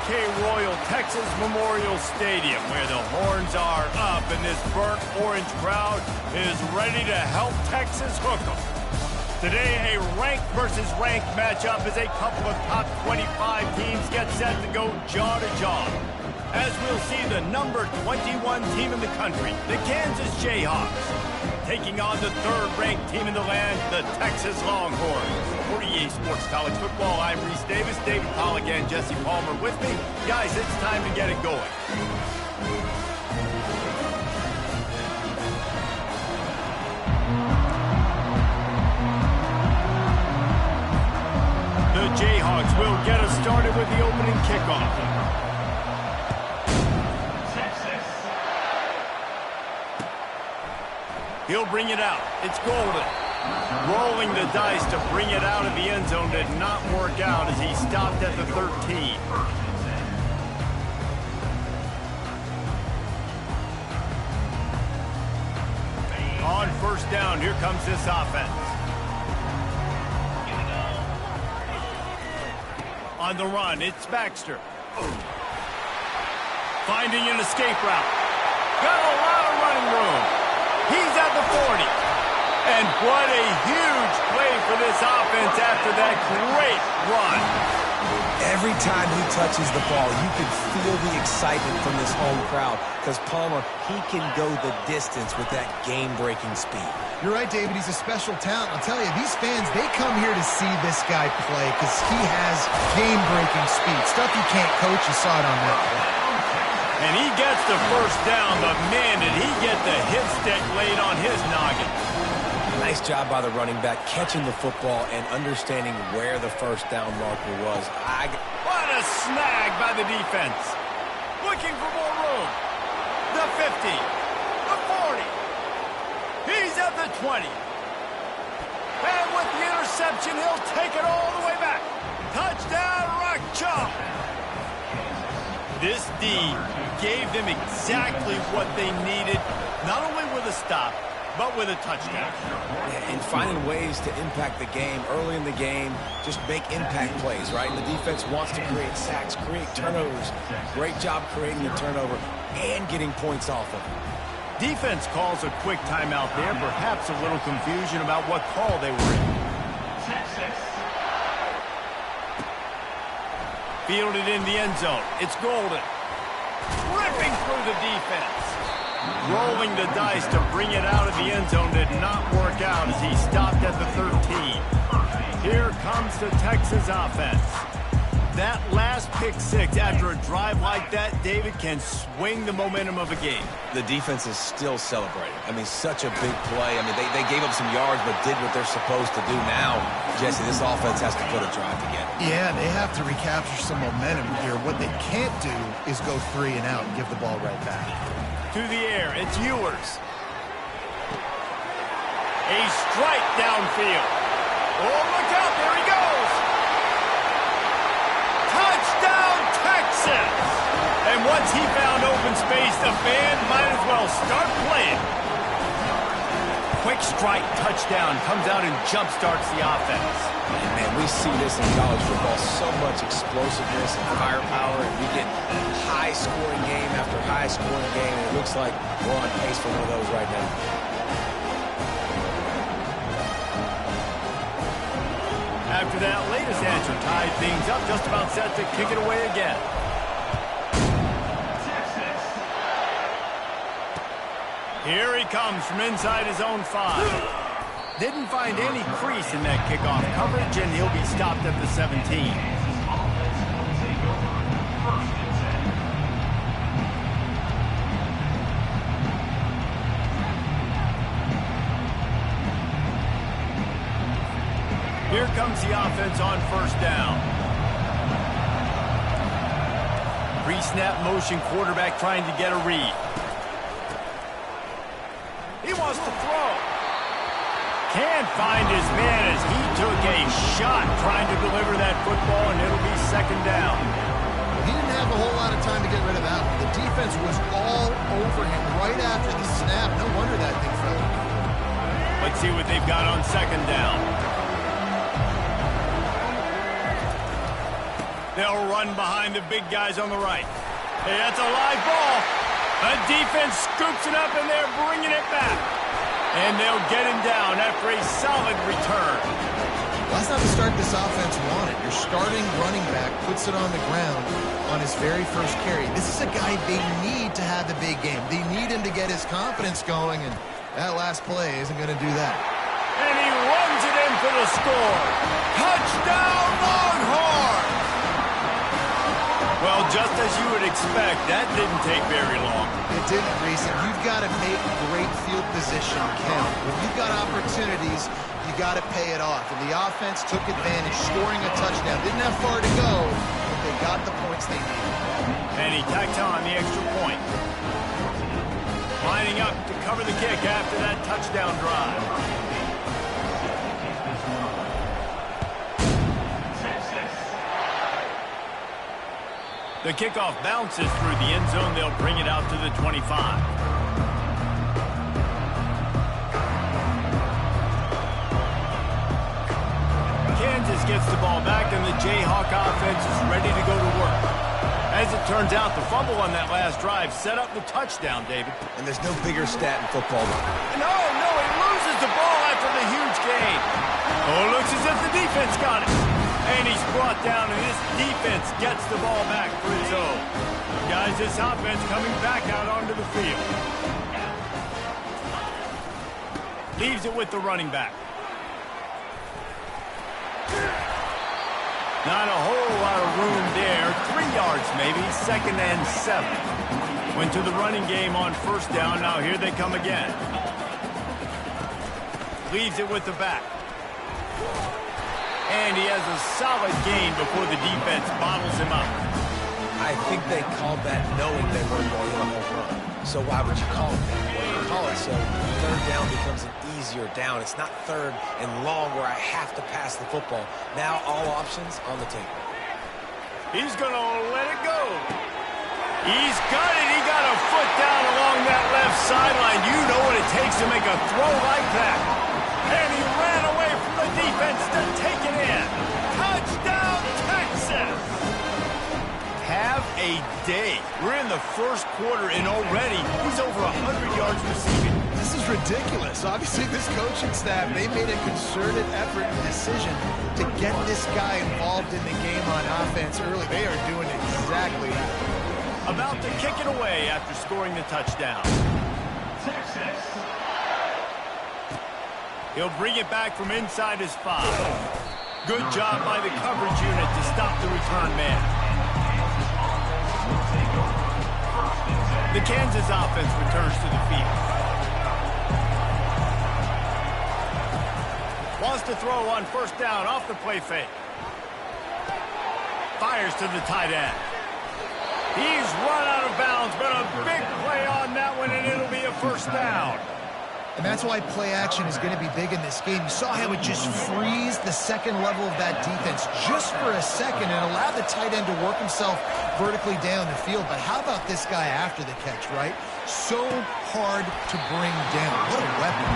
OK Royal Texas Memorial Stadium, where the horns are up and this burnt orange crowd is ready to help Texas hook 'em. Today, a ranked versus ranked matchup as a couple of top 25 teams get set to go jaw to jaw. As we'll see the number 21 team in the country, the Kansas Jayhawks, taking on the third-ranked team in the land, the Texas Longhorns. For EA Sports College Football, I'm Reese Davis, David Pollock, and Jesse Palmer with me. Guys, it's time to get it going. The Jayhawks will get us started with the opening kickoff. He'll bring it out. It's Golden. Rolling the dice to bring it out of the end zone did not work out as he stopped at the 13. On first down, here comes this offense. On the run, it's Baxter. Finding an escape route. Got a lot of running room. He's at the 40. And what a huge play for this offense after that great run. Every time he touches the ball, you can feel the excitement from this home crowd because Palmer, he can go the distance with that game-breaking speed. You're right, David. He's a special talent. I'll tell you, these fans, they come here to see this guy play because he has game-breaking speed. Stuff you can't coach. You saw it on that play. And he gets the first down, but man, did he get the hit stick laid on his noggin. Nice job by the running back, catching the football and understanding where the first down marker was. What a snag by the defense. Looking for more room. The 50. The 40. He's at the 20. And with the interception, he'll take it all the way back. Touchdown, Ncaa. This D gave them exactly what they needed, not only with a stop, but with a touchdown. And finding ways to impact the game early in the game, just make impact plays, right? And the defense wants to create sacks, create turnovers. Great job creating the turnover and getting points off of it. Defense calls a quick timeout there, perhaps a little confusion about what call they were in. Fielded in the end zone. It's Golden. Ripping through the defense. Rolling the dice to bring it out of the end zone did not work out as he stopped at the 13. Here comes the Texas offense. That last pick six after a drive like that, David, can swing the momentum of a game. The defense is still celebrating. I mean, such a big play. I mean, they gave up some yards but did what they're supposed to do. Now, Jesse, this offense has to put a drive together. Yeah, they have to recapture some momentum here. What they can't do is go 3 and out and give the ball right back. To the air, it's Ewers. A strike downfield. Oh, look out, there he goes. Touchdown, Texas. And once he found open space, the band might as well start playing. Quick strike touchdown comes out and jump-starts the offense. And man, we see this in college football, so much explosiveness and firepower, and we get high-scoring game after high-scoring game, and it looks like we're on pace for one of those right now. After that latest answer tied things up, just about set to kick it away again. Here he comes from inside his own 5. Didn't find any crease in that kickoff coverage, and he'll be stopped at the 17. Here comes the offense on first down. Pre-snap motion quarterback trying to get a read. He wants to throw. Can't find his man as he took a shot trying to deliver that football, and it'll be second down. He didn't have a whole lot of time to get rid of that one. The defense was all over him right after the snap. No wonder that thing fell. Let's see what they've got on second down. They'll run behind the big guys on the right. Hey, that's a live ball. The defense scoops it up, and they're bringing it back. And they'll get him down after a solid return. Well, that's not the start this offense wanted. Your starting running back puts it on the ground on his very first carry. This is a guy they need to have the big game. They need him to get his confidence going, and that last play isn't going to do that. And he runs it in for the score. Touchdown, Longhorns! Well, just as you would expect, that didn't take very long. It didn't, Reese. You've got to make great field position count. When you've got opportunities, you got to pay it off. And the offense took advantage, scoring a touchdown. Didn't have far to go, but they got the points they needed. And he tacked on the extra point. Lining up to cover the kick after that touchdown drive. The kickoff bounces through the end zone. They'll bring it out to the 25. Kansas gets the ball back, and the Jayhawk offense is ready to go to work. As it turns out, the fumble on that last drive set up the touchdown, David. And there's no bigger stat in football. No, he loses the ball after the huge gain. Oh, it looks as if the defense got it. And he's brought down, and this defense gets the ball back for his own. Guys, this offense coming back out onto the field. Leaves it with the running back. Not a whole lot of room there. 3 yards maybe, 2nd and 7. Went to the running game on first down. Now here they come again. Leaves it with the back. And he has a solid gain before the defense bottles him up. I think they called that knowing they weren't going to home run. So why would you call it that? Well, you call it so third down becomes an easier down. It's not third and long where I have to pass the football. Now all options on the table. He's going to let it go. He's got it. He got a foot down along that left sideline. You know what it takes to make a throw like that. And he ran away from the defense to take it in. Touchdown, Texas! Have a day. We're in the first quarter, and already he's over 100 yards receiving. This is ridiculous. Obviously, this coaching staff, they made a concerted effort and decision to get this guy involved in the game on offense early. They are doing exactly that. About to kick it away after scoring the touchdown. Texas. He'll bring it back from inside his 5. Good job by the coverage unit to stop the return man. The Kansas offense returns to the field. Wants to throw on first down off the play fake. Fires to the tight end. He's run out of bounds, but a big play on that one, and it'll be a first down. And that's why play action is going to be big in this game. You saw how it just frees the second level of that defense just for a second and allow the tight end to work himself vertically down the field. But how about this guy after the catch, right? So hard to bring down. What a weapon.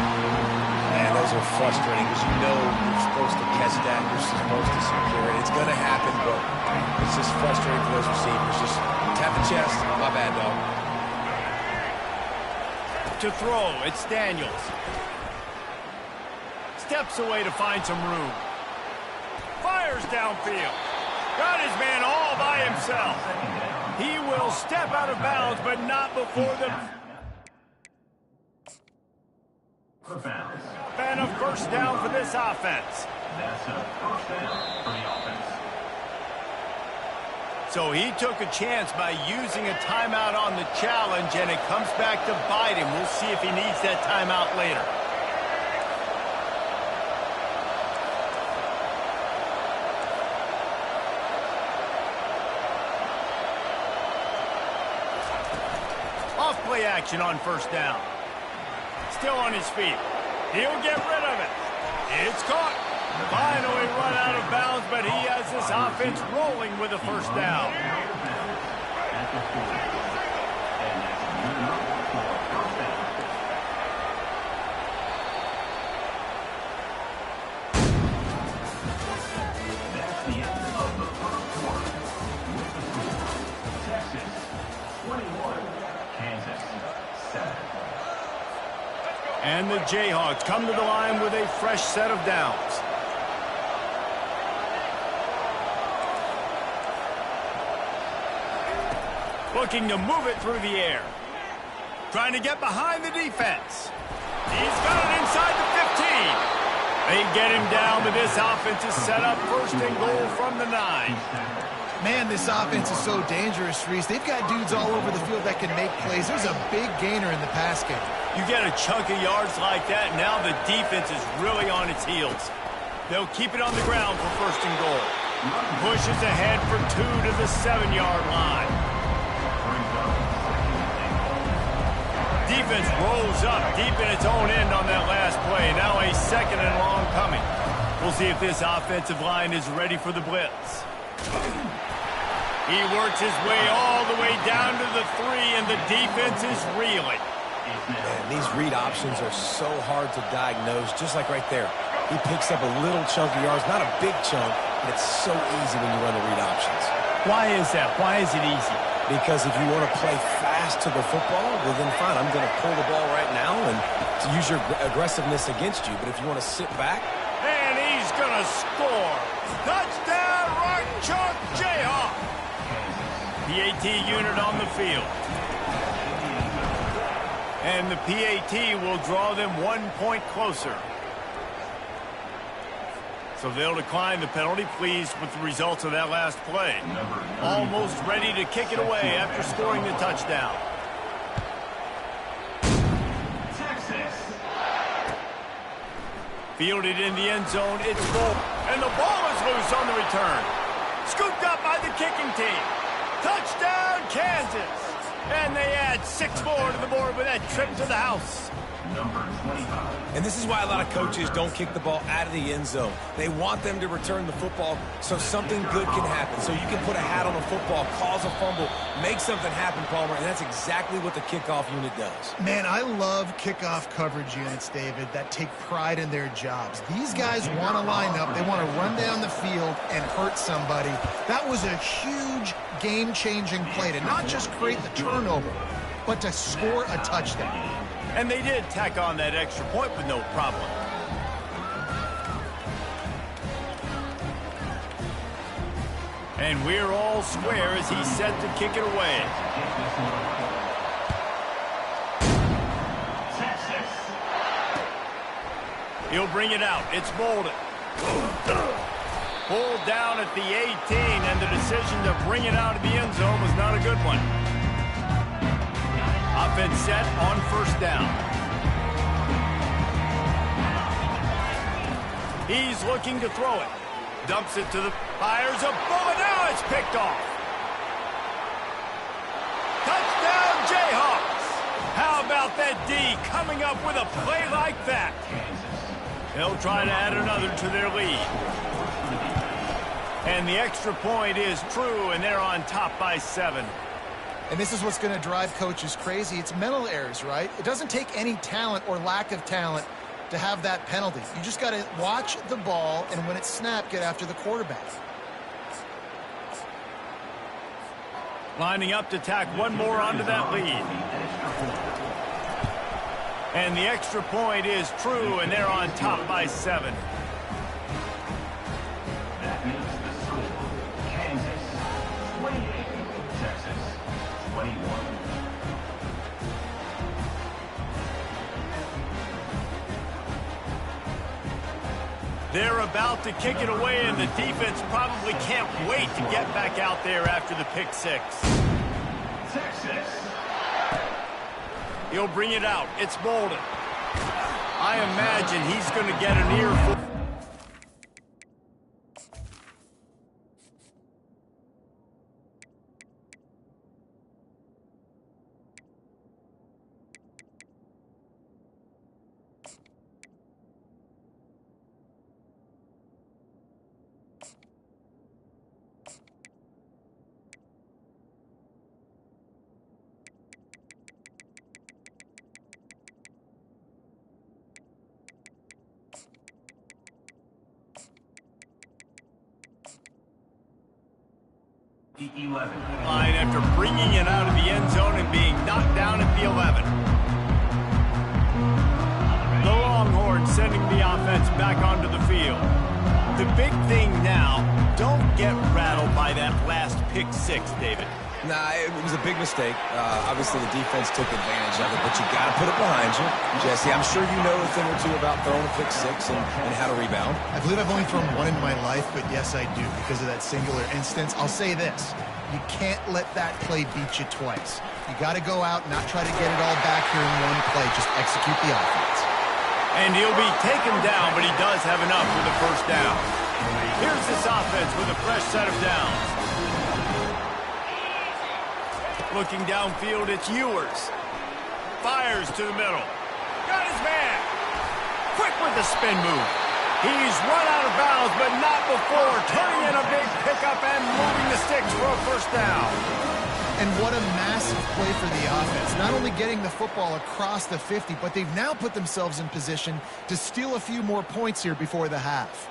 Man, those are frustrating because you know you're supposed to catch that. You're supposed to secure it. It's going to happen, but it's just frustrating for those receivers. Just tap the chest. My bad, dog. To throw, it's Daniels. Steps away to find some room. Fires downfield. Got his man all by himself. He will step out of bounds, but not before the... And a first down for this offense. That's a first down for the offense. So he took a chance by using a timeout on the challenge, and it comes back to bite him. We'll see if he needs that timeout later. Off play action on first down. Still on his feet. He'll get rid of it. It's caught. Finally run out of bounds, but he has this offense rolling with a first down. And the Jayhawks come to the line with a fresh set of downs. Looking to move it through the air. Trying to get behind the defense. He's got it inside the 15. They get him down, but this offense is set up first and goal from the 9. Man, this offense is so dangerous, Reese. They've got dudes all over the field that can make plays. There's a big gainer in the pass game. You get a chunk of yards like that, now the defense is really on its heels. They'll keep it on the ground for first and goal. Pushes ahead for 2 to the 7-yard line. Defense rolls up deep in its own end on that last play. Now a second and long coming. We'll see if this offensive line is ready for the blitz. He works his way all the way down to the 3, and the defense is reeling. Man, these read options are so hard to diagnose, just like right there. He picks up a little chunk of yards, not a big chunk, but it's so easy when you run the read options. Why is that? Why is it easy? Because if you want to play fast to the football, well then fine, I'm going to pull the ball right now and to use your aggressiveness against you. But if you want to sit back. And he's going to score. Touchdown, right chunk, Jayhawk. PAT unit on the field. And the PAT will draw them 1 point closer. So they'll decline the penalty, pleased with the results of that last play. Almost ready to kick it away after scoring the touchdown. Texas. Fielded in the end zone, it's full. And the ball is loose on the return. Scooped up by the kicking team. Touchdown, Kansas. And they add 6 more to the board with that trip to the house. Number 25. And this is why a lot of coaches don't kick the ball out of the end zone. They want them to return the football so something good can happen. So you can put a hat on a football, cause a fumble, make something happen, Palmer, and that's exactly what the kickoff unit does. Man, I love kickoff coverage units, David, that take pride in their jobs. These guys want to line up. They want to run down the field and hurt somebody. That was a huge game-changing play to not just create the turnover, but to score a touchdown. And they did tack on that extra point with no problem. And we're all square as he's set to kick it away. He'll bring it out. It's Bolden. Pulled down at the 18, and the decision to bring it out of the end zone was not a good one. Offense set on first down. He's looking to throw it. Dumps it to the... Fires a bullet. Now it's picked off. Touchdown, Jayhawks. How about that D coming up with a play like that? They'll try to add another to their lead. And the extra point is true, and they're on top by 7. And this is what's going to drive coaches crazy. It's mental errors, right? It doesn't take any talent or lack of talent to have that penalty. You just got to watch the ball, and when it's snapped, get after the quarterback. Lining up to tack one more onto that lead. And the extra point is true, and they're on top by 7. That makes the score Kansas 28, Texas 21. They're about to kick it away, and the defense probably can't wait to get back out there after the pick 6. Texas. He'll bring it out. It's Bolden. I imagine he's going to get an earful. Line after bringing it out of the end zone and being knocked down at the 11. offense back onto the field. The big thing now, don't get rattled by that last pick six, David. Nah, it was a big mistake. Obviously, the defense took advantage of it, but you got to put it behind you. Jesse, I'm sure you know a thing or two about throwing a pick six and how to rebound. I believe I've only thrown one in my life, but yes, I do because of that singular instance. I'll say this. You can't let that play beat you twice. You got to go out, not try to get it all back here in one play. Just execute the offense. And he'll be taken down, but he does have enough for the first down. Here's this offense with a fresh set of downs. Looking downfield, it's Ewers. Fires to the middle. Got his man. Quick with the spin move. He's run out of bounds, but not before turning in a big pickup and moving the sticks for a first down. And what a massive play for the offense. Not only getting the football across the 50, but they've now put themselves in position to steal a few more points here before the half.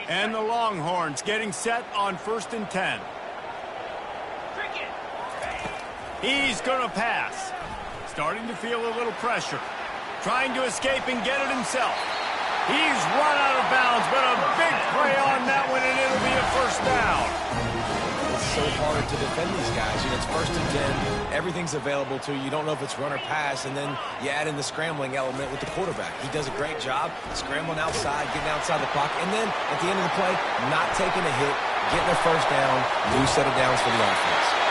And the Longhorns getting set on 1st and 10. He's going to pass. Starting to feel a little pressure. Trying to escape and get it himself. He's run out of bounds, but a big play on that one, and it'll be a first down. It's so hard to defend these guys. You know, it's 1st and 10. Everything's available to you. You don't know if it's run or pass, and then you add in the scrambling element with the quarterback. He does a great job scrambling outside, getting outside the pocket, and then at the end of the play, not taking a hit, getting a first down, new set of downs for the offense.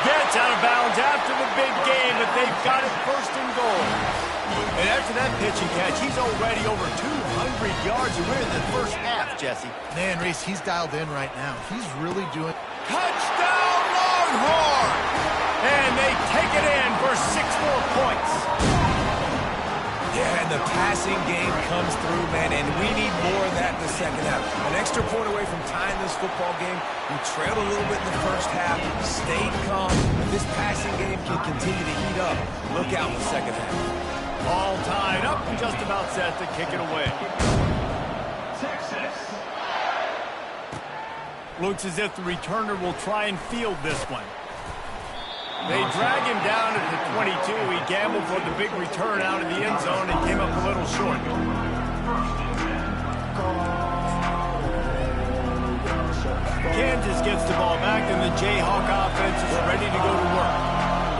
Gets out of bounds after the big game, but they've got it 1st and goal. And after that pitch and catch, he's already over 200 yards, and we're in the first half, Jesse. Man, Reese, he's dialed in right now. He's really doing... Touchdown, Longhorn! And they take it in for 6 more points. Yeah, and the passing game comes through, man, and we need more of that in the second half. An extra point away from tying this football game. We trailed a little bit in the first half, stayed calm. If this passing game can continue to heat up, look out in the second half. All tied up and just about set to kick it away. Texas. Looks as if the returner will try and field this one. They drag him down at the 22. He gambled for the big return out of the end zone and came up a little short. Kansas gets the ball back, and the Jayhawk offense is ready to go to work.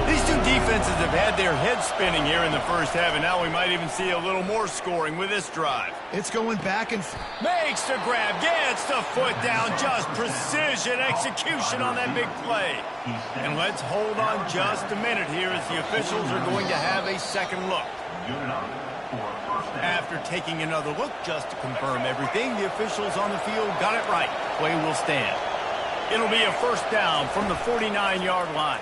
These two defenses have had their heads spinning here in the first half, and now we might even see a little more scoring with this drive. It's going back and... Makes the grab, gets the foot down, just precision execution on that big play. And let's hold on just a minute here as the officials are going to have a second look. After taking another look just to confirm everything, the officials on the field got it right. Play will stand. It'll be a first down from the 49-yard line.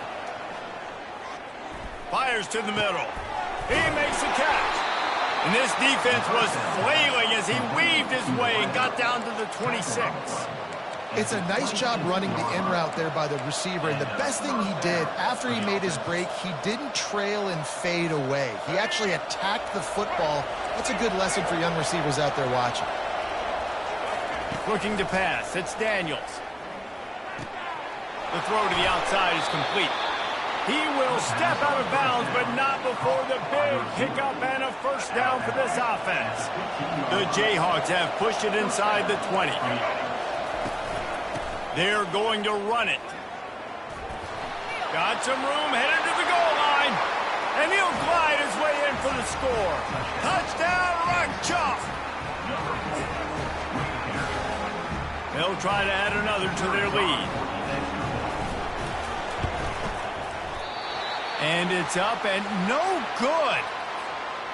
Fires to the middle. He makes a catch. And this defense was flailing as he weaved his way and got down to the 26. It's a nice job running the in route there by the receiver. And the best thing he did after he made his break, he didn't trail and fade away. He actually attacked the football. That's a good lesson for young receivers out there watching. Looking to pass. It's Daniels. The throw to the outside is complete. He will step out of bounds, but not before the big pickup and a first down for this offense. The Jayhawks have pushed it inside the 20. They're going to run it. Got some room, headed to the goal line. And he'll glide his way in for the score. Touchdown, Ncaa. They'll try to add another to their lead. And it's up and no good.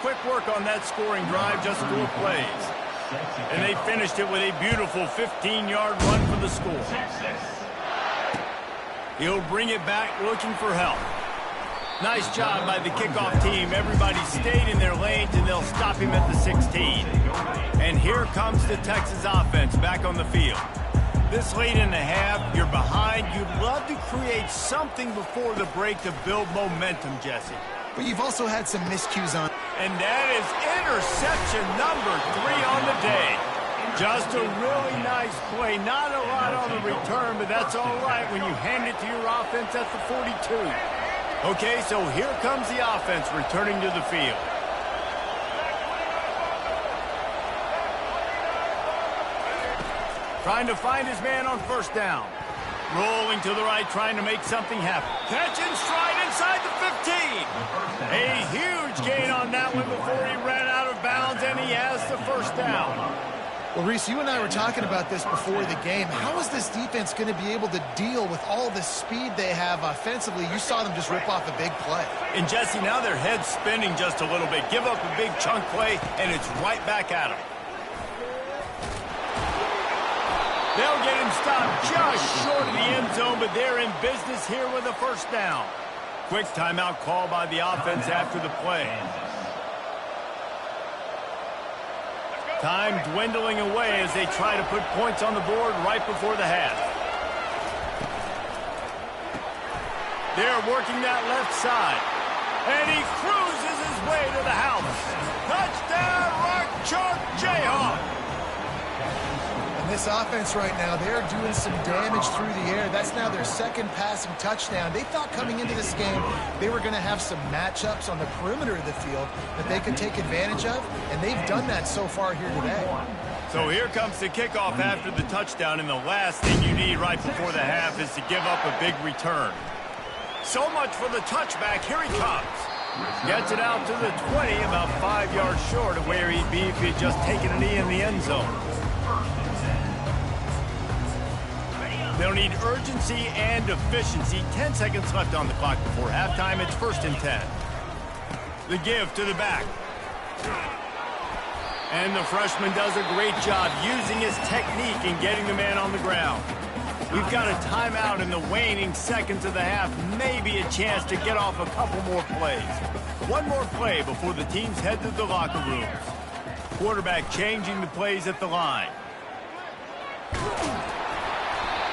Quick work on that scoring drive, just 4 plays. And they finished it with a beautiful 15-yard run for the score. He'll bring it back looking for help. Nice job by the kickoff team. Everybody stayed in their lanes, and they'll stop him at the 16. And here comes the Texas offense back on the field. This late in the half, you're behind. You'd love to create something before the break to build momentum, Jesse. But you've also had some miscues on. And that is interception number 3 on the day. Just a really nice play. Not a lot on the return, but that's all right when you hand it to your offense at the 42. Okay, so here comes the offense returning to the field. Trying to find his man on first down. Rolling to the right, trying to make something happen. Catch in stride inside the 15. A huge gain on that one before he ran out of bounds, and he has the first down. Well, Reese, you and I were talking about this before the game. How is this defense going to be able to deal with all the speed they have offensively? You saw them just rip off a big play. And, Jesse, now their head's spinning just a little bit. Give up a big chunk play, and it's right back at them. They'll get him stopped just short of the end zone, but they're in business here with a first down. Quick timeout call by the offense after the play. Time dwindling away as they try to put points on the board right before the half. They're working that left side. And he cruises his way to the house. Touchdown, Rock Chalk Jayhawk. This offense right now, they're doing some damage through the air. That's now their second passing touchdown. They thought coming into this game they were going to have some matchups on the perimeter of the field that they could take advantage of, and they've done that so far here today. So here comes the kickoff after the touchdown, and the last thing you need right before the half is to give up a big return. So much for the touchback. Here he comes. Gets it out to the 20, about 5 yards short of where he'd be if he had just taken a knee in the end zone. They'll need urgency and efficiency. 10 seconds left on the clock before halftime. It's 1st and 10. The give to the back. And the freshman does a great job using his technique and getting the man on the ground. We've got a timeout in the waning seconds of the half. Maybe a chance to get off a couple more plays. One more play before the teams head to the locker rooms. Quarterback changing the plays at the line.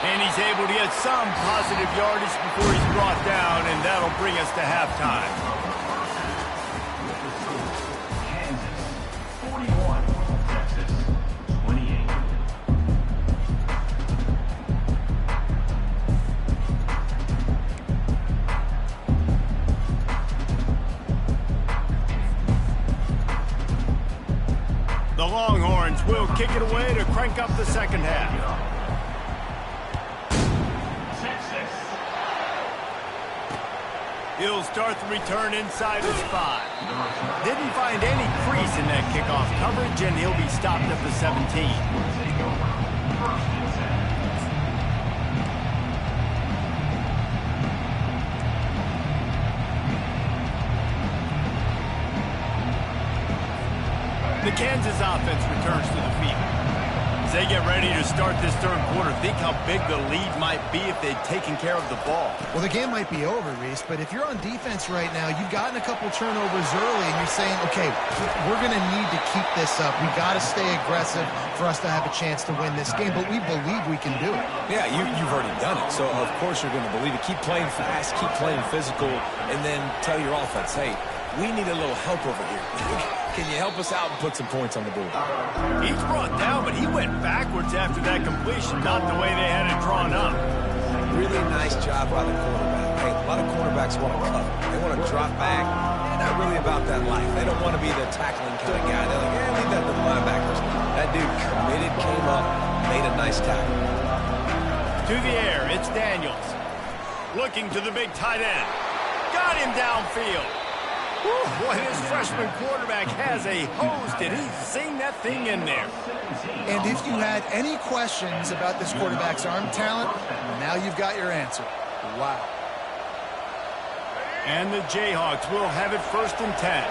And he's able to get some positive yardage before he's brought down, and that'll bring us to halftime. Kansas 41, Texas 28. The Longhorns will kick it away to crank up the second half. He'll start the return inside his 5. Didn't find any crease in that kickoff coverage, and he'll be stopped at the 17. The Kansas offense returns to the field. As they get ready to start this third quarter, think how big the lead might be if they'd taken care of the ball. Well, the game might be over, Reese, but if you're on defense right now, you've gotten a couple turnovers early, and you're saying, okay, we're going to need to keep this up. We got to stay aggressive for us to have a chance to win this game, but we believe we can do it. Yeah, you've already done it, so of course you're going to believe it. Keep playing fast, keep playing physical, and then tell your offense, hey, we need a little help over here. Can you help us out and put some points on the board? He's brought down, but he went backwards after that completion, not the way they had it drawn up. Really nice job by the quarterback. Hey, a lot of quarterbacks want to cover. They want to drop back. They're not really about that life. They don't want to be the tackling kind of guy. They're like, yeah, leave that to the linebackers. That dude committed, came up, made a nice tackle. To the air, it's Daniels. Looking to the big tight end. Got him downfield. Whew, boy, this freshman quarterback has a hose. Did he sing that thing in there? And if you had any questions about this quarterback's arm talent, now you've got your answer. Wow. And the Jayhawks will have it 1st and 10.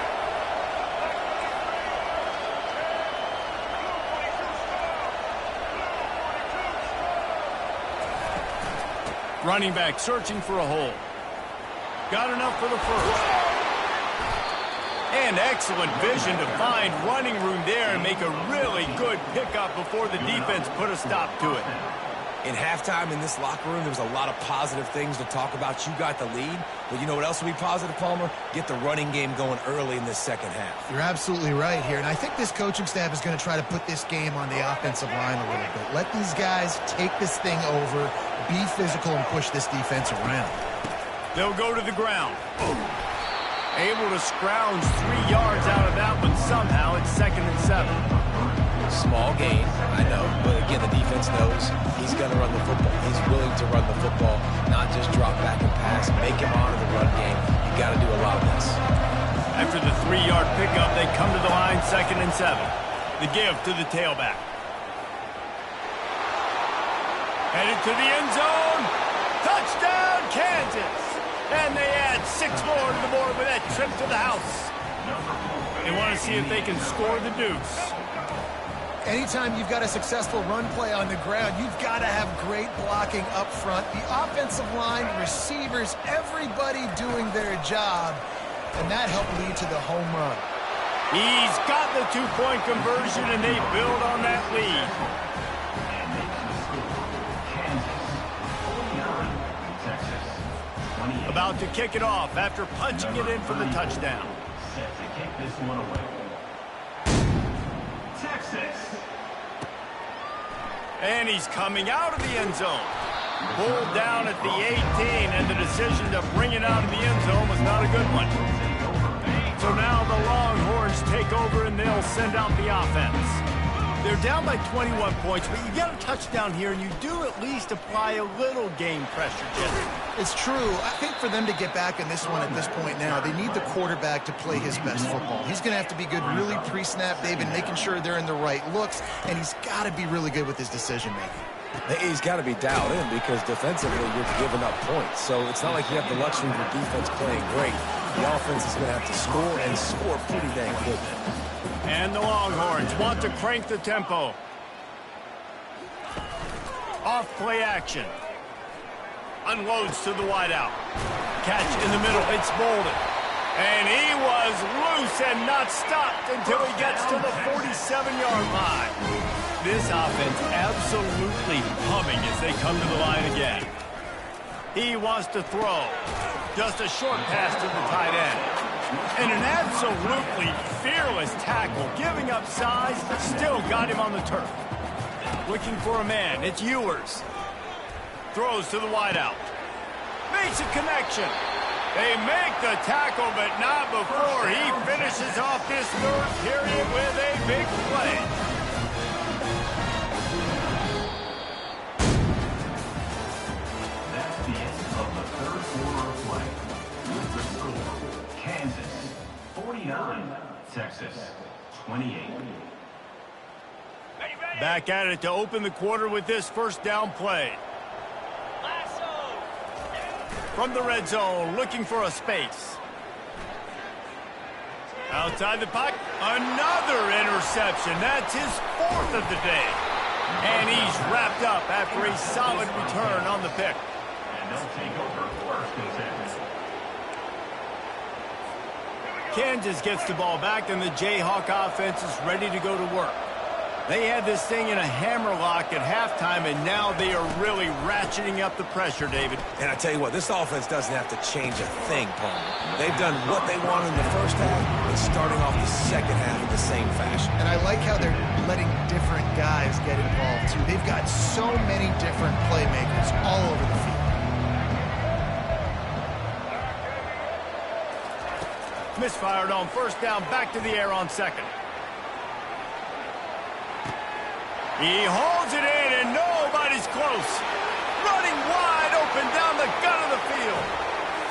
Running back searching for a hole. Got enough for the first. And excellent vision to find running room there and make a really good pickup before the defense put a stop to it. In halftime in this locker room, there was a lot of positive things to talk about. You got the lead, but you know what else will be positive, Palmer? Get the running game going early in this second half. You're absolutely right here, and I think this coaching staff is going to try to put this game on the offensive line a little bit. Let these guys take this thing over, be physical, and push this defense around. They'll go to the ground. Able to scrounge 3 yards out of that one somehow. It's 2nd and 7. Small gain, I know, but again, the defense knows he's going to run the football. He's willing to run the football, not just drop back and pass, make him honor the run game. You got to do a lot of this. After the 3-yard pickup, they come to the line, 2nd and 7. The give to the tailback. Headed to the end zone. Touchdown, Kansas. And they add 6 more to the board with that trip to the house. They want to see if they can score the deuce. Anytime you've got a successful run play on the ground, you've got to have great blocking up front. The offensive line, receivers, everybody doing their job. And that helped lead to the home run. He's got the 2-point conversion, and they build on that lead. About to kick it off after punching it in for the touchdown. Set to kick this one away. Texas. And he's coming out of the end zone. Pulled down at the 18, and the decision to bring it out of the end zone was not a good one. So now the Longhorns take over, and they'll send out the offense. They're down by 21 points, but you get a touchdown here, and you do at least apply a little game pressure, Jesse. It's true. I think for them to get back in this one at this point now, they need the quarterback to play his best football. He's going to have to be good really pre-snap, David, making sure they're in the right looks, and he's got to be really good with his decision-making. He's got to be dialed in because defensively you're giving up points. So it's not like you have the luxury of your defense playing great. The offense is going to have to score and score pretty dang good. And the Longhorns want to crank the tempo. Off play action. Unloads to the wideout. Catch in the middle. It's Bolden. And he was loose and not stopped until he gets to the 47-yard line. This offense absolutely humming as they come to the line again. He wants to throw. Just a short pass to the tight end. And an absolutely fearless tackle, giving up size, still got him on the turf. Looking for a man, it's Ewers. Throws to the wideout. Makes a connection. They make the tackle, but not before he finishes off this 3rd period with a big play. That's the end of the 3rd quarter of play. With the score, Kansas 49, Texas 28. Back at it to open the quarter with this 1st down play. From the red zone, looking for a space. Outside the pocket, another interception. That's his 4th of the day. And he's wrapped up after a solid return on the pick. And they'll take over 1st and 10. Kansas gets the ball back, and the Jayhawk offense is ready to go to work. They had this thing in a hammerlock at halftime, and now they are really ratcheting up the pressure, David. And I tell you what, this offense doesn't have to change a thing, Paul. They've done what they wanted in the 1st half and starting off the 2nd half in the same fashion. And I like how they're letting different guys get involved, too. They've got so many different playmakers all over the field. Misfired on 1st down, back to the air on 2nd. He holds it in, and nobody's close. Running wide open down the gut of the field.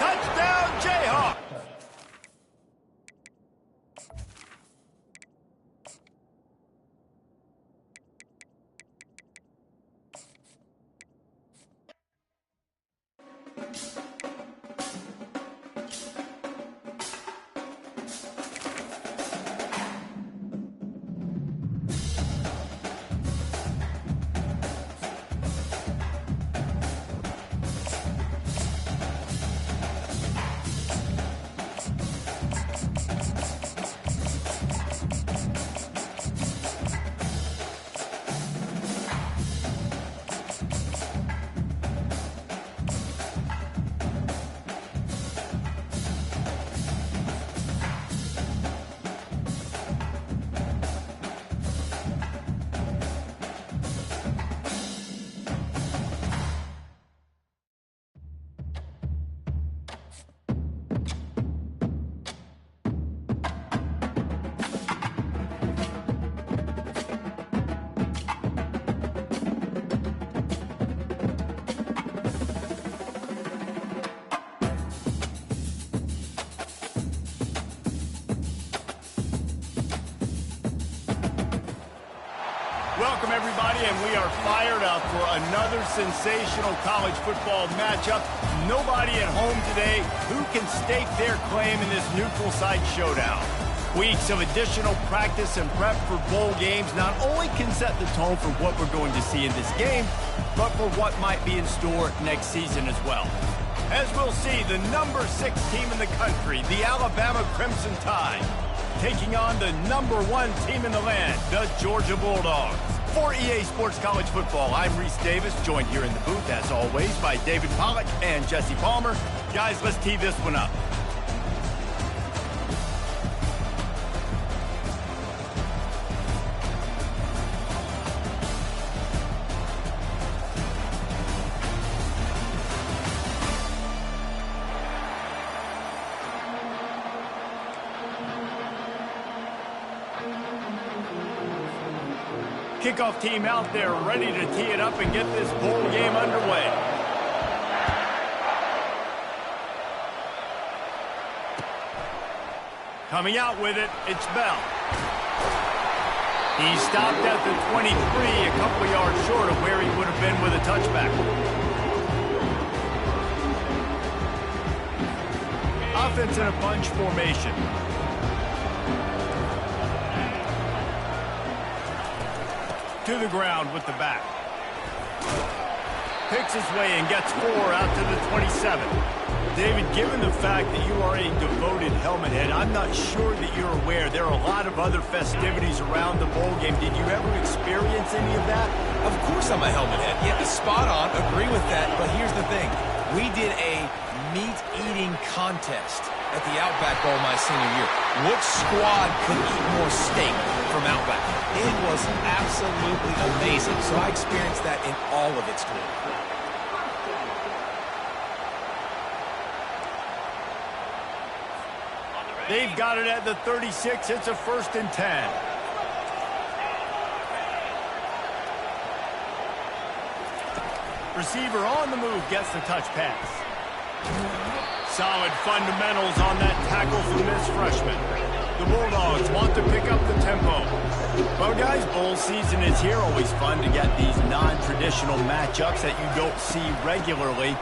Touchdown, Jayhawk. Welcome, everybody, and we are fired up for another sensational college football matchup. Nobody at home today who can stake their claim in this neutral site showdown. Weeks of additional practice and prep for bowl games not only can set the tone for what we're going to see in this game, but for what might be in store next season as well. As we'll see, the number 6 team in the country, the Alabama Crimson Tide, taking on the number 1 team in the land, the Georgia Bulldogs. For EA Sports College Football, I'm Reese Davis, joined here in the booth, as always, by David Pollack and Jesse Palmer. Guys, let's tee this one up. Kickoff team out there ready to tee it up and get this bowl game underway. Coming out with it, it's Bell. He stopped at the 23, a couple yards short of where he would have been with a touchback. Offense in a bunch formation. To the ground with the back. Picks his way and gets 4 out to the 27. David, given the fact that you are a devoted helmet head, I'm not sure that you're aware there are a lot of other festivities around the bowl game. Did you ever experience any of that? Of course I'm a helmet head. Yeah, spot on. Agree with that. But here's the thing. We did a meat-eating contest at the Outback Bowl my senior year. Which squad could eat more steak from Outback? It was absolutely amazing. So I experienced that in all of its glory. They've got it at the 36. It's a 1st and 10. Receiver on the move gets the touch pass. Solid fundamentals on that tackle from this freshman. The Bulldogs want to pick up the tempo. Well, guys, bowl season is here. Always fun to get these non-traditional matchups that you don't see regularly.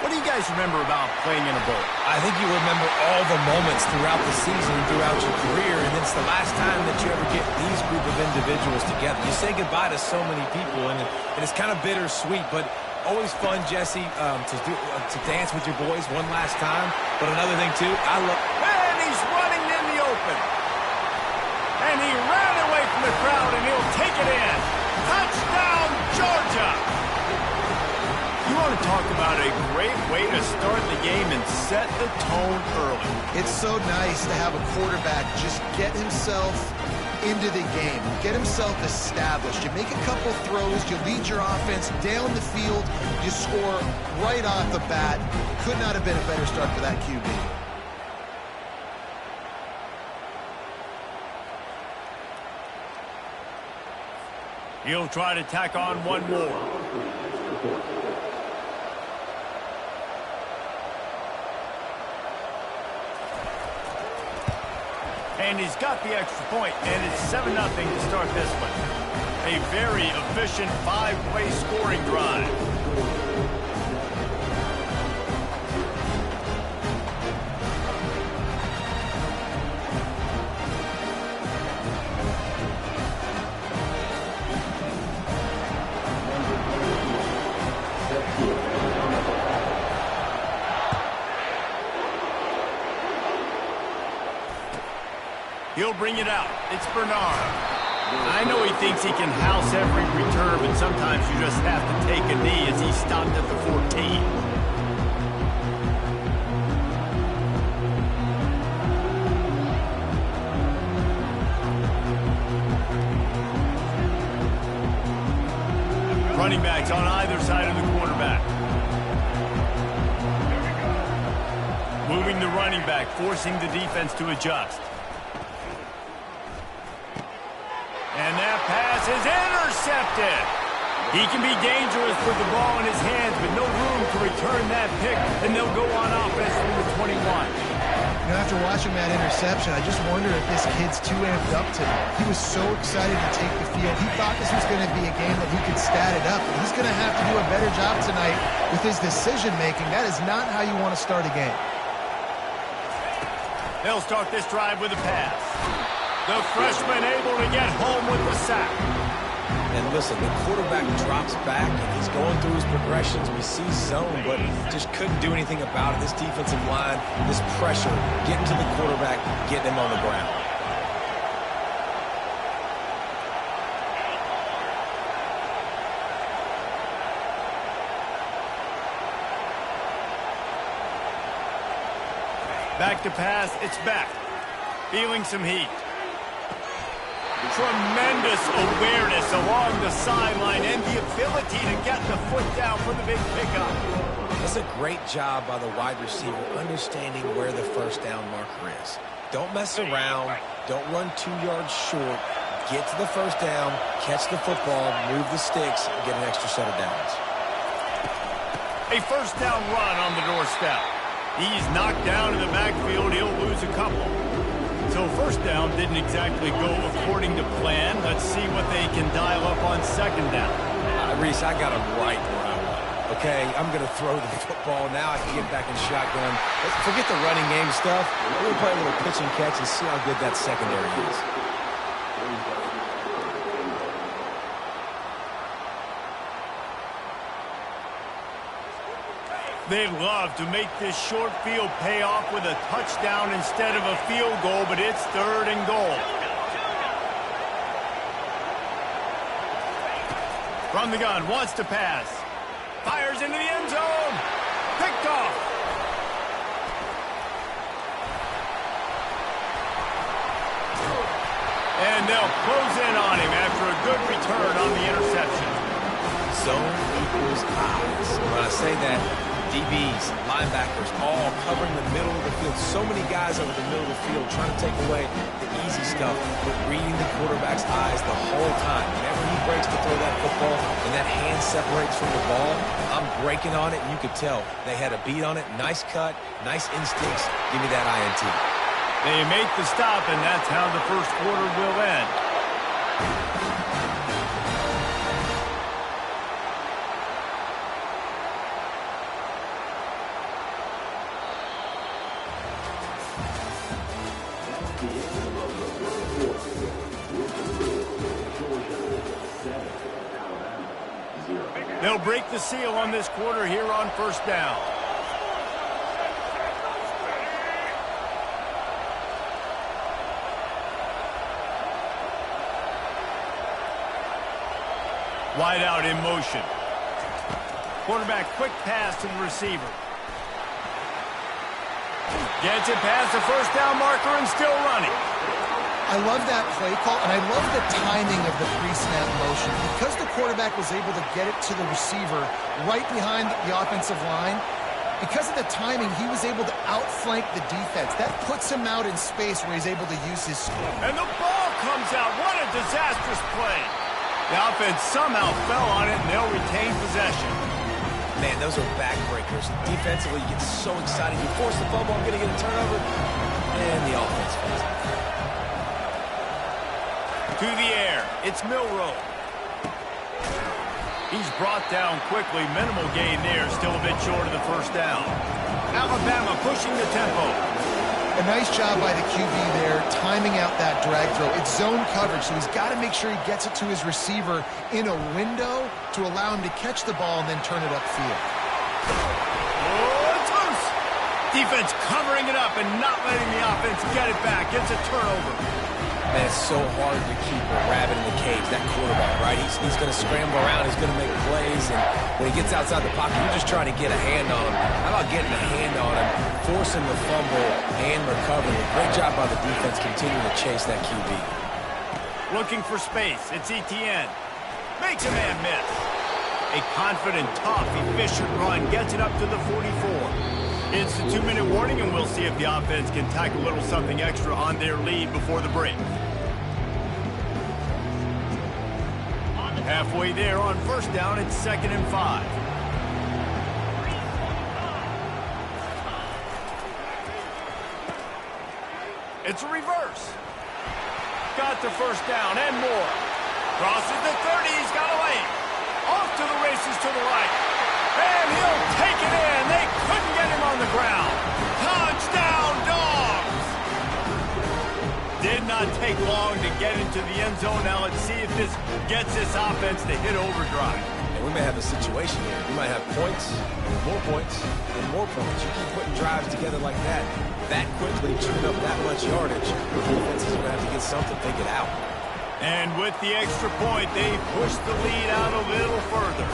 What do you guys remember about playing in a bowl? I think you remember all the moments throughout the season, throughout your career, and it's the last time that you ever get these group of individuals together. You say goodbye to so many people, and it's kind of bittersweet, but always fun, Jesse, to dance with your boys one last time. But another thing, too, I love... And he's running in the open. And he ran away from the crowd, and he'll take it in. Touchdown, Georgia! You want to talk about a great way to start the game and set the tone early. It's so nice to have a quarterback just get himself into the game, get himself established. You make a couple throws, you lead your offense down the field, you score right off the bat. Could not have been a better start for that QB. He'll try to tack on one more. And he's got the extra point, and it's 7-0 to start this one. A very efficient 5-play scoring drive. He'll bring it out. It's Bernard. I know he thinks he can house every return, but sometimes you just have to take a knee as he stopped at the 14. Running backs on either side of the quarterback. Moving the running back, forcing the defense to adjust. And that pass is intercepted. He can be dangerous with the ball in his hands, but no room to return that pick, and they'll go on offense from the 21. You know, after watching that interception, I just wonder if this kid's too amped up today. He was so excited to take the field. He thought this was going to be a game that he could stat it up. But he's going to have to do a better job tonight with his decision-making. That is not how you want to start a game. They'll start this drive with a pass. The freshman able to get home with the sack. And listen, the quarterback drops back, and he's going through his progressions. We see zone, but just couldn't do anything about it. This defensive line, this pressure, getting to the quarterback, getting him on the ground. Back to pass, it's back. Feeling some heat. Tremendous awareness along the sideline and the ability to get the foot down for the big pickup. That's a great job by the wide receiver, understanding where the first down marker is. Don't mess around. Don't run 2 yards short. Get to the first down, catch the football, move the sticks, and get an extra set of downs. A first down run on the doorstep. He's knocked down in the backfield. He'll lose a couple. So first down didn't exactly go according to plan. Let's see what they can dial up on second down. Reese, I got him right where I want. Okay, I'm going to throw the football. Now I can get back in shotgun. Forget the running game stuff. We're going to play a little pitch and catch and see how good that secondary is. They'd love to make this short field pay off with a touchdown instead of a field goal, but it's 3rd and goal. From the gun, wants to pass. Fires into the end zone. Picked off. And they'll close in on him after a good return on the interception. Zone equals eyes. When I say that, DBs, linebackers, all covering the middle of the field. So many guys over the middle of the field trying to take away the easy stuff, but reading the quarterback's eyes the whole time. Whenever he breaks to throw that football and that hand separates from the ball, I'm breaking on it, and you could tell they had a beat on it. Nice cut, nice instincts. Give me that INT. They make the stop, and that's how the first quarter will end. They'll break the seal on this quarter here on first down. Wide out in motion. Quarterback quick pass to the receiver. Gets it past the first down marker and still running. I love that play call, and I love the timing of the pre-snap motion. Because the quarterback was able to get it to the receiver right behind the offensive line, because of the timing, he was able to outflank the defense. That puts him out in space where he's able to use his speed. And the ball comes out. What a disastrous play. The offense somehow fell on it, and they'll retain possession. Man, those are backbreakers. Defensively, you get so excited. You force the fumble, I'm going to get a turnover, and the offense falls out. To the air, it's Milroe. He's brought down quickly. Minimal gain there, still a bit short of the first down. Alabama pushing the tempo. A nice job by the QB there, timing out that drag throw. It's zone coverage, so he's got to make sure he gets it to his receiver in a window to allow him to catch the ball and then turn it upfield. Oh, it's loose. Defense covering it up and not letting the offense get it back. Gets a turnover. Man, it's so hard to keep a rabbit in the cage, that quarterback, right? He's going to scramble around. He's going to make plays. And when he gets outside the pocket, you're just trying to get a hand on him. How about getting a hand on him, forcing the fumble, and recovering? Great job by the defense continuing to chase that QB. Looking for space. It's Etienne. Makes a man miss. A confident, tough, efficient run. Gets it up to the 44. It's the 2-minute warning, and we'll see if the offense can tack a little something extra on their lead before the break. Halfway there on first down, it's 2nd and 5. It's a reverse. Got the first down and more. Crosses the 30. He's got a lane. Off to the races to the right. And he'll take it in. They couldn't get him on the ground. Touchdown, Dogs! Did not take long to get into the end zone. Now let's see if this gets this offense to hit overdrive. And we may have a situation here. We might have points, more points, and more points. You keep putting drives together like that quickly, chewing up that much yardage, the defense is going to have to get something, take it out. And with the extra point, they pushed the lead out a little further.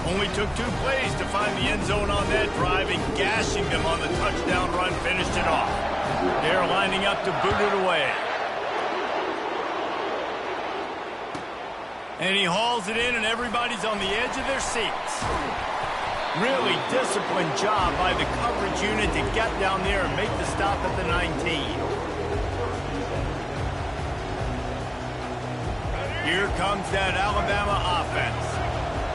Only took 2 plays to find the end zone on that drive, and gashing them on the touchdown run finished it off. They're lining up to boot it away. And he hauls it in, and everybody's on the edge of their seats. Really disciplined job by the coverage unit to get down there and make the stop at the 19. Here comes that Alabama offense.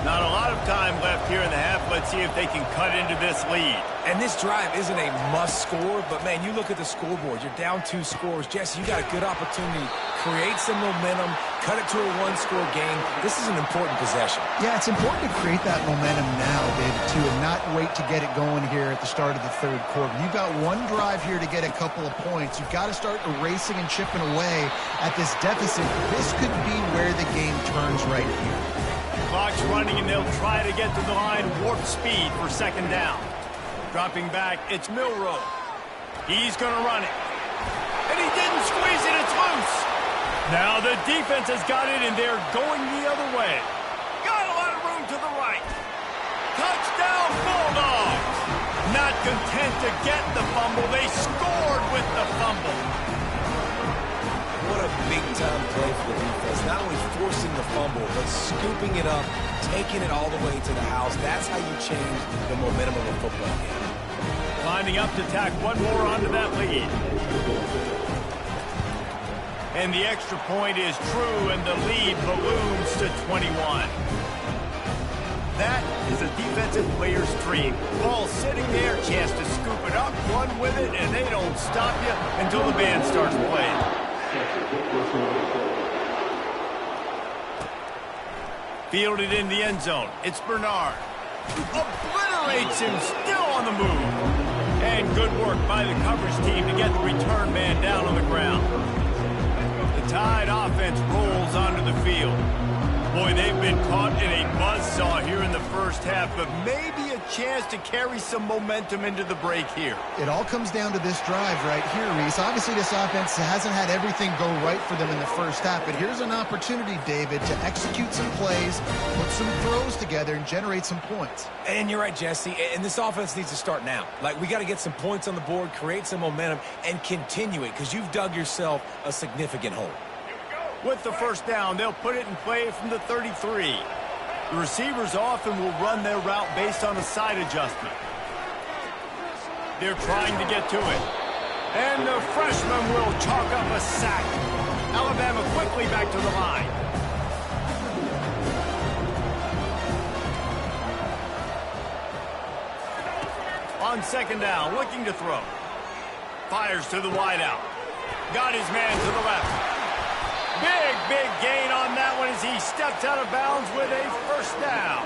Not a lot of time left here in the half. Let's see if they can cut into this lead. And this drive isn't a must score, but, man, you look at the scoreboard. You're down 2 scores. Jesse, you got a good opportunity. Create some momentum. Cut it to a 1-score game. This is an important possession. Yeah, it's important to create that momentum now, David, too, and not wait to get it going here at the start of the 3rd quarter. You've got 1 drive here to get a couple of points. You've got to start erasing and chipping away at this deficit. This could be where the game turns right here. Clock's running, and they'll try to get to the line warp speed for 2nd down. Dropping back, it's Milroe. He's going to run it. And he didn't squeeze it, it's loose. Now the defense has got it, and they're going the other way. Got a lot of room to the right. Touchdown, Bulldogs! Not content to get the fumble, they scored with the fumble. What a big-time play for the defense. Not only forcing the fumble, but scooping it up, taking it all the way to the house. That's how you change the momentum of a football game. Lining up to tack 1 more onto that lead. And the extra point is true, and the lead balloons to 21. That is a defensive player's dream. Ball sitting there, chance to scoop it up, run with it, and they don't stop you until the band starts playing. Fielded in the end zone. It's Bernard. Obliterates him, still on the move. And good work by the coverage team to get the return man down on the ground. The Tide offense rolls onto the field. Boy, they've been caught in a buzzsaw here in the first half, but maybe a chance to carry some momentum into the break here. It all comes down to this drive right here, Reese. Obviously, this offense hasn't had everything go right for them in the first half, but here's an opportunity, David, to execute some plays, put some throws together, and generate some points. And you're right, Jesse, and this offense needs to start now. Like, we got to get some points on the board, create some momentum, and continue it, because you've dug yourself a significant hole. With the first down, they'll put it in play from the 33. The receivers often will run their route based on a side adjustment. They're trying to get to it. And the freshman will chalk up a sack. Alabama quickly back to the line. On 2nd down, looking to throw. Fires to the wideout. Got his man to the left. Big gain on that one as he steps out of bounds with a first down.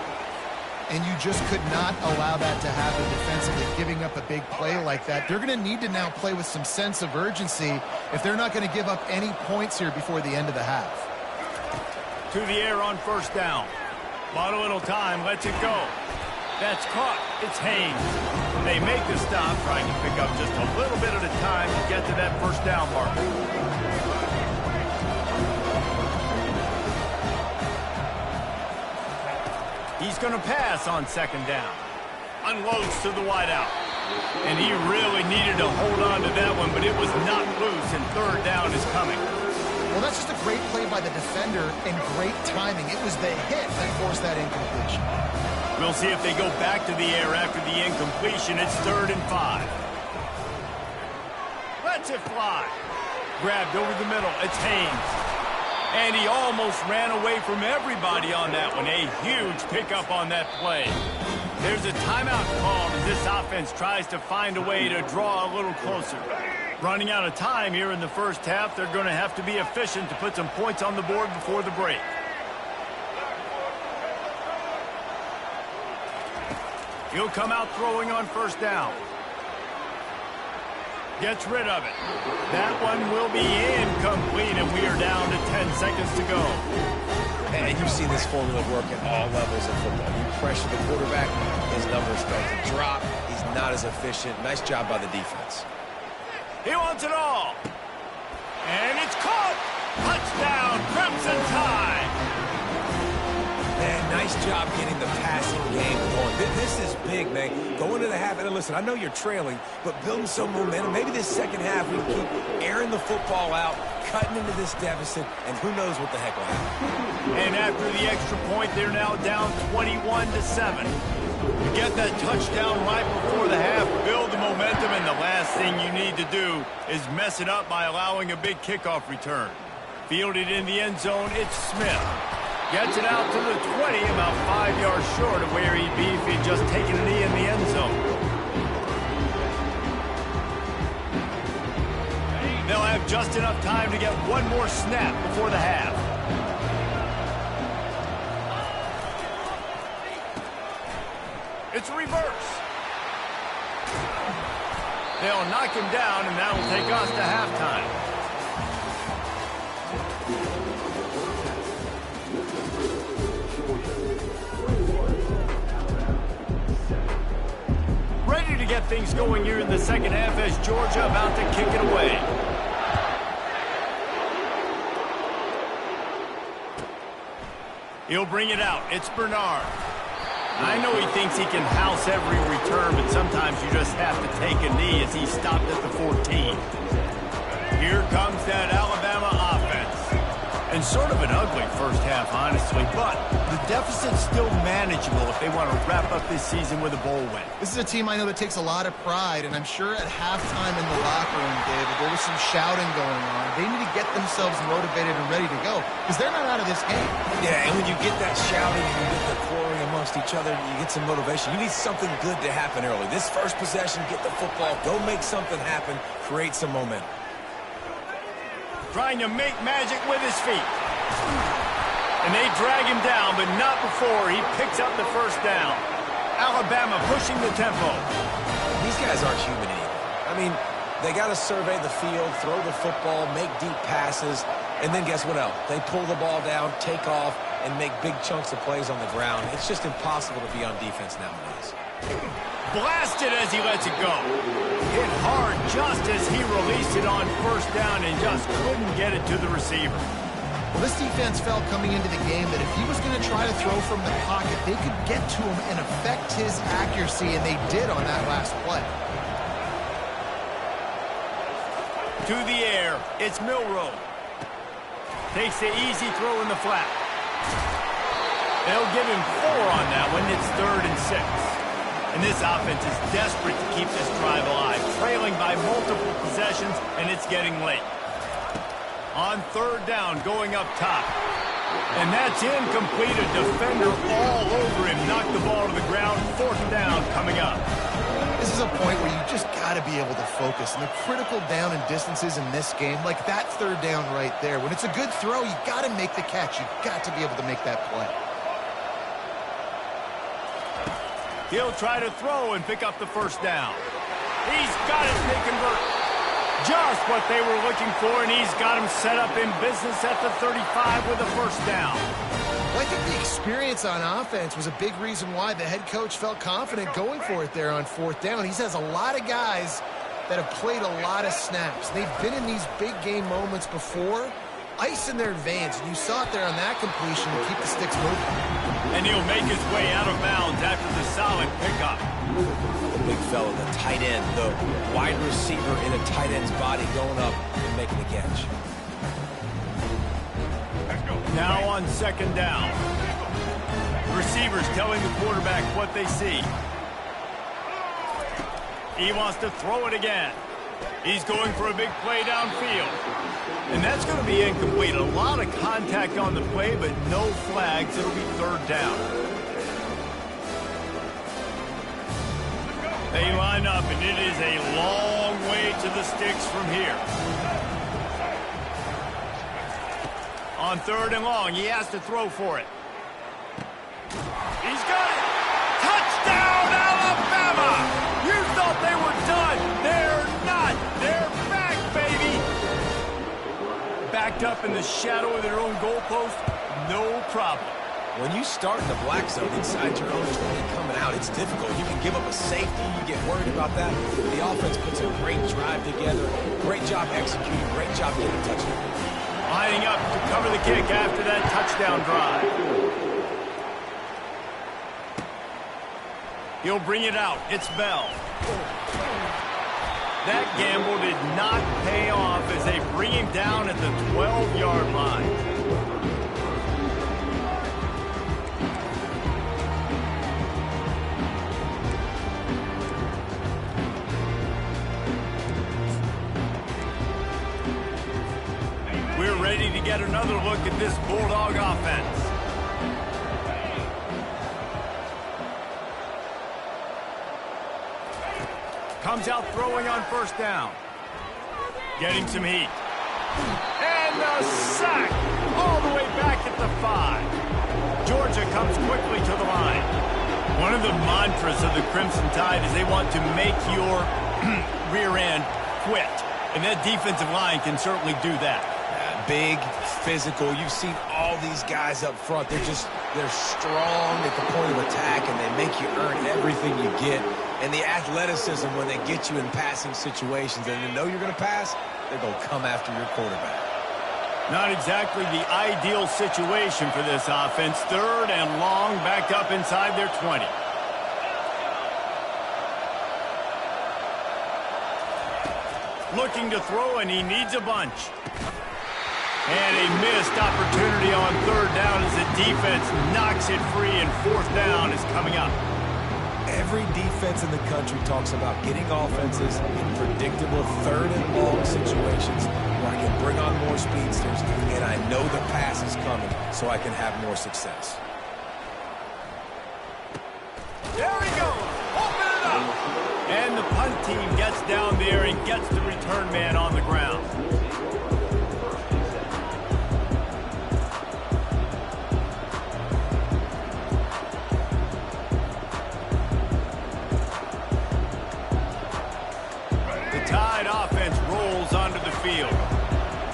And you just could not allow that to happen defensively, giving up a big play like that. They're going to need to now play with some sense of urgency if they're not going to give up any points here before the end of the half. To the air on first down. Bought a little time, lets it go. That's caught. It's Haynes. They make the stop, trying to pick up just a little bit at a time to get to that first down mark. He's going to pass on 2nd down. Unloads to the wideout. And he really needed to hold on to that one, but it was not loose, and 3rd down is coming. Well, that's just a great play by the defender and great timing. It was the hit that forced that incompletion. We'll see if they go back to the air after the incompletion. It's 3rd and 5. Lets it fly. Grabbed over the middle. It's Haynes. And he almost ran away from everybody on that one. A huge pickup on that play. There's a timeout called as this offense tries to find a way to draw a little closer. Running out of time here in the first half, they're going to have to be efficient to put some points on the board before the break. He'll come out throwing on first down. Gets rid of it. That one will be incomplete, and we are down to 10 seconds to go. And you've seen this formula work at all levels of football. You pressure the quarterback, his numbers start to drop. He's not as efficient. Nice job by the defense. He wants it all. And it's caught. Touchdown, Crimson Tide. Man, nice job getting the passing game going. This is big, man. Going to the half, and listen, I know you're trailing, but building some momentum. Maybe this second half we keep airing the football out, cutting into this deficit, and who knows what the heck will happen. And after the extra point, they're now down 21-7. You get that touchdown right before the half, build the momentum, and the last thing you need to do is mess it up by allowing a big kickoff return. Fielded in the end zone, it's Smith. Gets it out to the 20, about 5 yards short of where he'd be if he'd just taken a knee in the end zone. They'll have just enough time to get one more snap before the half. It's reverse. They'll knock him down, and that'll take us to halftime. Ready to get things going here in the second half as Georgia about to kick it away. He'll bring it out. It's Bernard. I know he thinks he can house every return, but sometimes you just have to take a knee as he stopped at the 14. Here comes that Alabama offense. And sort of an ugly first half, honestly, but the deficit's still manageable if they want to wrap up this season with a bowl win. This is a team I know that takes a lot of pride, and I'm sure at halftime in the locker room, David, there was some shouting going on. They need to get themselves motivated and ready to go, because they're not out of this game. Yeah, and when you get that shouting and you get the quarreling amongst each other, you get some motivation. You need something good to happen early. This first possession, get the football, go make something happen, create some momentum. Trying to make magic with his feet. And they drag him down, but not before he picks up the first down. Alabama pushing the tempo. These guys aren't human either. I mean, they got to survey the field, throw the football, make deep passes, and then guess what else? They pull the ball down, take off, and make big chunks of plays on the ground. It's just impossible to be on defense nowadays. Blasted as he lets it go. Hit hard just as he released it on first down and just couldn't get it to the receiver. Well, this defense felt coming into the game that if he was going to try to throw from the pocket, they could get to him and affect his accuracy, and they did on that last play. To the air, it's Milroe. Takes the easy throw in the flat. They'll give him 4 on that one. It's 3rd and 6. And this offense is desperate to keep this drive alive, trailing by multiple possessions, and it's getting late. On 3rd down, going up top. And that's incomplete. A defender all over him. Knocked the ball to the ground. 4th down coming up. This is a point where you just got to be able to focus. And the critical down and distances in this game, like that 3rd down right there, when it's a good throw, you got to make the catch. You've got to be able to make that play. He'll try to throw and pick up the first down. He's got it. They convert. Just what they were looking for, and he's got him set up in business at the 35 with a first down. Well, I think the experience on offense was a big reason why the head coach felt confident going for it there on 4th down. He has a lot of guys that have played a lot of snaps. They've been in these big game moments before, ice in their veins, and you saw it there on that completion to keep the sticks moving. And he'll make his way out of bounds after the solid pickup. The big fella, the tight end, the wide receiver in a tight end's body going up and making the catch. Now on 2nd down. Receivers telling the quarterback what they see. He wants to throw it again. He's going for a big play downfield. And that's going to be incomplete. A lot of contact on the play, but no flags. It'll be 3rd down. They line up, and it is a long way to the sticks from here. On 3rd and long, he has to throw for it. He's got it! Touchdown, Alabama! You thought they were done. They're not. They're back, baby! Backed up in the shadow of their own goalpost, no problem. When you start in the black zone inside your own 20 coming out, it's difficult. You can give up a safety. You get worried about that. The offense puts a great drive together. Great job executing. Great job getting a touchdown. Lining up to cover the kick after that touchdown drive. He'll bring it out. It's Bell. That gamble did not pay off as they bring him down at the 12-yard line. We're ready to get another look at this Bulldog offense. Comes out throwing on 1st down. Getting some heat. And the sack all the way back at the 5. Georgia comes quickly to the line. One of the mantras of the Crimson Tide is they want to make your rear end quit. And that defensive line can certainly do that. Big, physical. You've seen all these guys up front. They're strong at the point of attack, and they make you earn everything you get. And the athleticism when they get you in passing situations and they know you're going to pass, they're going to come after your quarterback. Not exactly the ideal situation for this offense. 3rd and long, back up inside their 20. Looking to throw, and he needs a bunch. And a missed opportunity on 3rd down as the defense knocks it free, and 4th down is coming up. Every defense in the country talks about getting offenses in predictable 3rd and long situations where I can bring on more speedsters, and I know the pass is coming so I can have more success. There he goes! Open it up! And the punt team gets down there and gets the return man on the ground.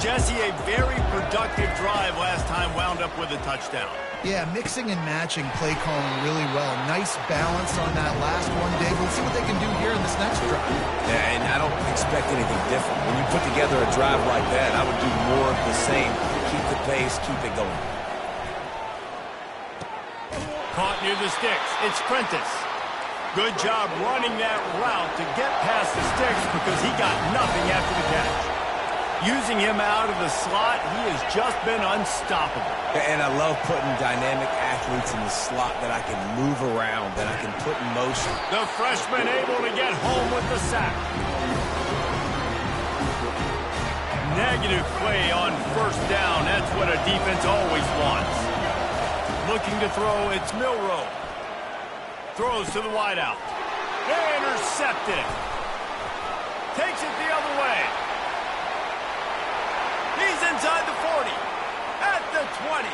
Jesse, a very productive drive last time, wound up with a touchdown. Yeah, mixing and matching play calling really well. Nice balance on that last one, Dave. Let's see what they can do here in this next drive. Yeah, and I don't expect anything different. When you put together a drive like that, I would do more of the same. Keep the pace, keep it going. Caught near the sticks. It's Prentice. Good job running that route to get past the sticks because he got nothing after the catch. Using him out of the slot, he has just been unstoppable. And I love putting dynamic athletes in the slot that I can move around, that I can put in motion. The freshman able to get home with the sack. Negative play on 1st down. That's what a defense always wants. Looking to throw, it's Milroe. Throws to the wideout. Intercepted. Takes it the other way. He's inside the 40. At the 20.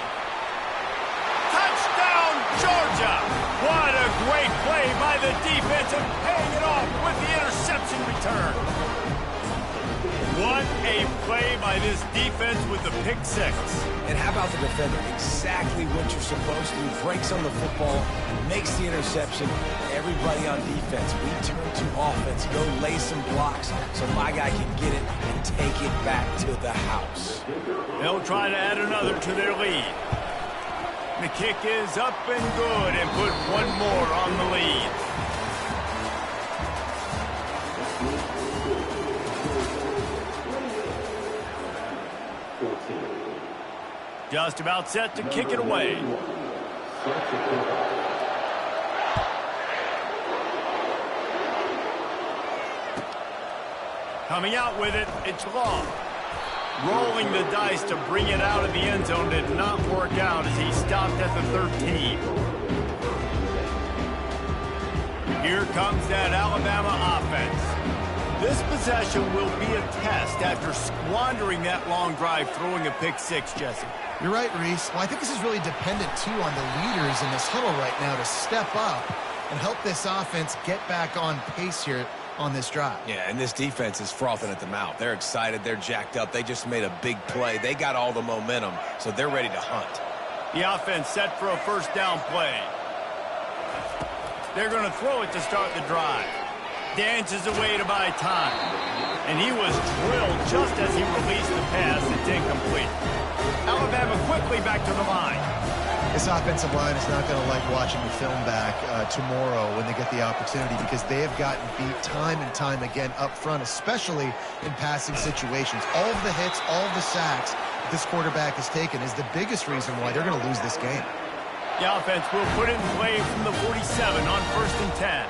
Touchdown, Georgia. What a great play by the defense and paying it off with the interception return. What a play by this defense with the pick 6. And how about the defender? Exactly what you're supposed to do. Breaks on the football, makes the interception. Everybody on defense, we turn to offense. Go lay some blocks so my guy can get it and take it back to the house. They'll try to add another to their lead. The kick is up and good and put one more on the lead. Just about set to kick it away. Coming out with it, it's Long. Rolling the dice to bring it out of the end zone did not work out as he stopped at the 13. Here comes that Alabama offense. This possession will be a test after squandering that long drive throwing a pick six, Jesse. You're right, Reese. Well, I think this is really dependent, too, on the leaders in this huddle right now to step up and help this offense get back on pace here on this drive. Yeah, and this defense is frothing at the mouth. They're excited. They're jacked up. They just made a big play. They got all the momentum, so they're ready to hunt. The offense set for a first down play. They're going to throw it to start the drive. Dances away to buy time. And he was drilled just as he released the pass. It's incomplete. Alabama quickly back to the line. This offensive line is not going to like watching the film back tomorrow when they get the opportunity, because they have gotten beat time and time again up front, especially in passing situations. All of the hits, all of the sacks this quarterback has taken is the biggest reason why they're going to lose this game. The offense will put it in play from the 47 on 1st and 10.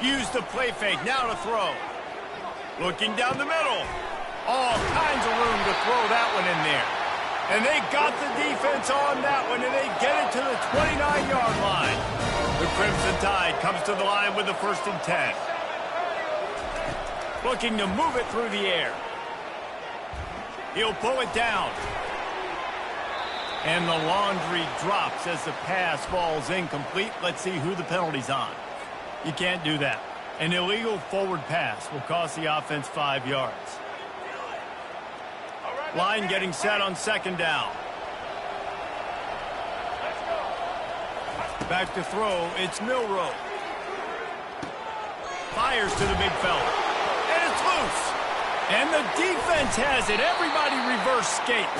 Use the play fake, now to throw. Looking down the middle. All kinds of room to throw that one in there. And they got the defense on that one, and they get it to the 29-yard line. The Crimson Tide comes to the line with the 1st and 10. Looking to move it through the air. He'll pull it down. And the laundry drops as the pass falls incomplete. Let's see who the penalty's on. You can't do that. An illegal forward pass will cost the offense 5 yards. Line getting set on 2nd down. Back to throw, it's Milroe. Fires to the big fella. And it's loose. And the defense has it. Everybody reverse skate.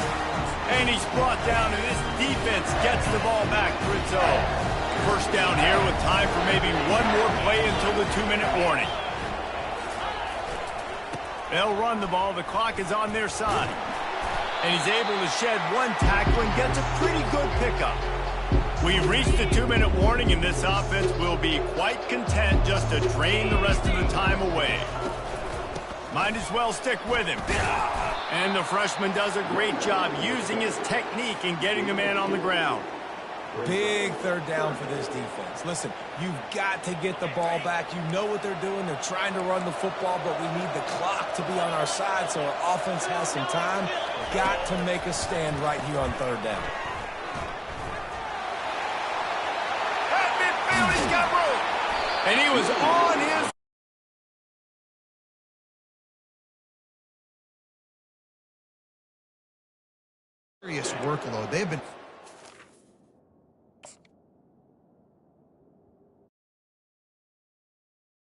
And he's brought down, and this defense gets the ball back for its own. First down here with time for maybe one more play until the 2-minute warning. They'll run the ball. The clock is on their side. And he's able to shed one tackle and gets a pretty good pickup. We've reached the 2-minute warning, and this offense will be quite content just to drain the rest of the time away. Might as well stick with him. And the freshman does a great job using his technique and getting the man on the ground. Big 3rd down for this defense. Listen, you've got to get the ball back. You know what they're doing. They're trying to run the football, but we need the clock to be on our side so our offense has some time. Got to make a stand right here on 3rd down. At midfield, he's got room. And he was on his... Serious workload. They've been